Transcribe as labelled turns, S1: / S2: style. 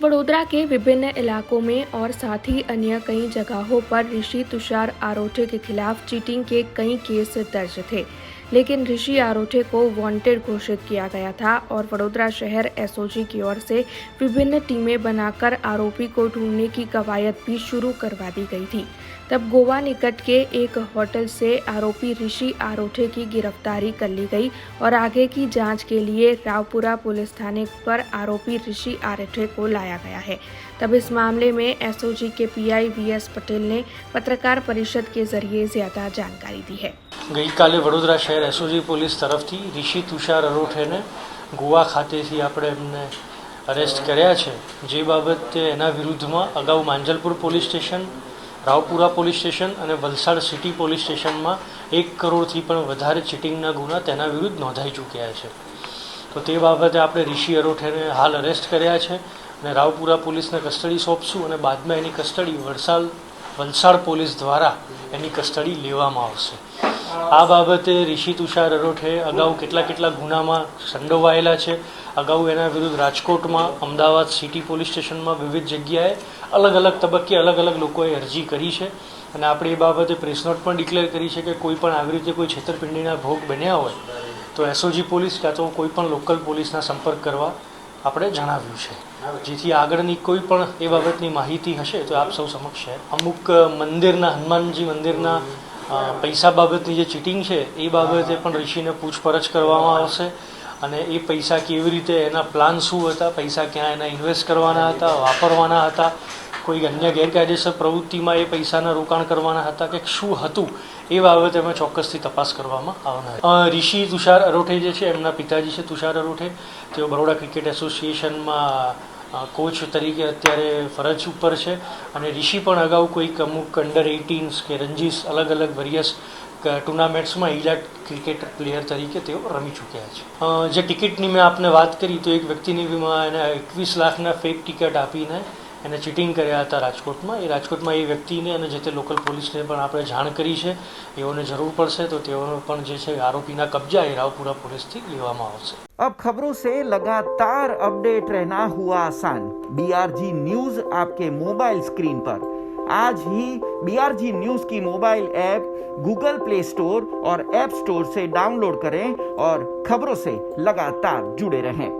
S1: वडोदरा के विभिन्न इलाकों में और साथ ही अन्य कई जगहों पर ऋषि तुषार आरोठे के खिलाफ चीटिंग के कई केस दर्ज थे, लेकिन ऋषि आरोठे को वांटेड घोषित किया गया था और वडोदरा शहर एसओजी की ओर से विभिन्न टीमें बनाकर आरोपी को ढूंढने की कवायद भी शुरू करवा दी गई थी। तब गोवा निकट के एक होटल से आरोपी ऋषि आरोठे की गिरफ्तारी कर ली गई और आगे की जांच के लिए रावपुरा पुलिस थाने पर आरोपी ऋषि आरोठे को लाया गया है। तब इस मामले में एसओजी के पीआई वीएस पटेल ने पत्रकार परिषद के जरिए ज्यादा जानकारी दी है।
S2: गई काले वडोदरा शहर एसओजी पुलिस तरफथी ऋषि तुषार अरोठेने गोवा खातेथी આપણે એમને અરેસ્ટ કર્યા છે, જે બાબતે એના વિરુદ્ધમાં અગાઉ Manjalpur police station, Raopura police station અને વલસાડ સિટી પોલીસ સ્ટેશનમાં 1 કરોડથી પણ વધારે ચીટિંગના ગુના તેના વિરુદ્ધ નોંધાઈ ચૂક્યા છે। તો તે બાબતે આપણે ऋषि અરોઠેને હાલ અરેસ્ટ કર્યા છે અને રાવપુરા પોલીસને કસ્ટડી સોંપશું અને બાદમાં એની કસ્ટડી વલસાડ પોલીસ દ્વારા એની કસ્ટડી લેવામાં આવશે। આ બાબતે ऋषि तुषार अरोठे अगाऊ કેટલા ગુનામાં સંડોવાયેલા છે। અગાઉ એના વિરુદ્ધ રાજકોટમાં, અમદાવાદ સિટી પોલીસ સ્ટેશનમાં વિવિધ જગ્યાએ અલગ અલગ તબક્કે અલગ અલગ લોકોએ અરજી કરી છે અને આપણે એ બાબતે પ્રેસ નોટ પણ ડિક્લેર કરી છે કે કોઈ પણ આવી રીતે કોઈ છેતરપિંડીના ભોગ બન્યા હોય તો એસઓજી પોલીસ કાં તો કોઈ પણ લોકલ પોલીસના સંપર્ક કરવા આપણે જણાવ્યું છે, જેથી આગળની કોઈ પણ એ બાબતની માહિતી હશે તો આપ સૌ સમક્ષ છે। અમુક મંદિરના, હનુમાનજી મંદિરના પૈસા બાબતની જે ચીટિંગ છે એ બાબતે પણ ઋષિને પૂછપરછ કરવામાં આવશે અને એ પૈસા કેવી રીતે, એના પ્લાન શું હતા, પૈસા ક્યાં એના ઇન્વેસ્ટ કરવાના હતા, વાપરવાના હતા, કોઈ અન્ય ગેરકાયદેસર પ્રવૃત્તિમાં એ પૈસાના રોકાણ કરવાના હતા કે શું હતું એ બાબતે અમે ચોક્કસથી તપાસ કરવામાં આવનાર। ऋषि तुषार अरोठे જે છે એમના પિતાજી છે तुषार अरोठे, તેઓ બરોડા ક્રિકેટ એસોસિએશનમાં કોચ તરીકે અત્યારે ફરજ ઉપર છે અને ઋષિ પણ અગાઉ કોઈક અમુક અંડર 18 કે રંજીસ અલગ અલગ વેરિયસ ટુર્નામેન્ટ્સમાં ઇલાઇટ ક્રિકેટ પ્લેયર તરીકે તેઓ રમી ચૂક્યા છે। જે ટિકિટની મેં આપને વાત કરી તો એક વ્યક્તિની એને 21 લાખના ફેક ટિકિટ આપીને એને ચીટિંગ કર્યા હતા રાજકોટમાં। એ રાજકોટમાં એ વ્યક્તિને અને જે તે લોકલ પોલીસને પણ આપણે જાણ કરી છે, એઓને જરૂર પડશે તો તેઓનો પણ જે છે આરોપીના કબજા એ રાવપુરા પોલીસથી લેવામાં આવશે।
S3: अब खबरों से लगातार अपडेट रहना हुआ आसान। बीआरजी न्यूज आपके मोबाइल स्क्रीन पर आज ही बीआरजी न्यूज की mobile app Google play store और ऐप स्टोर से डाउनलोड करें और खबरों से लगातार जुड़े रहें।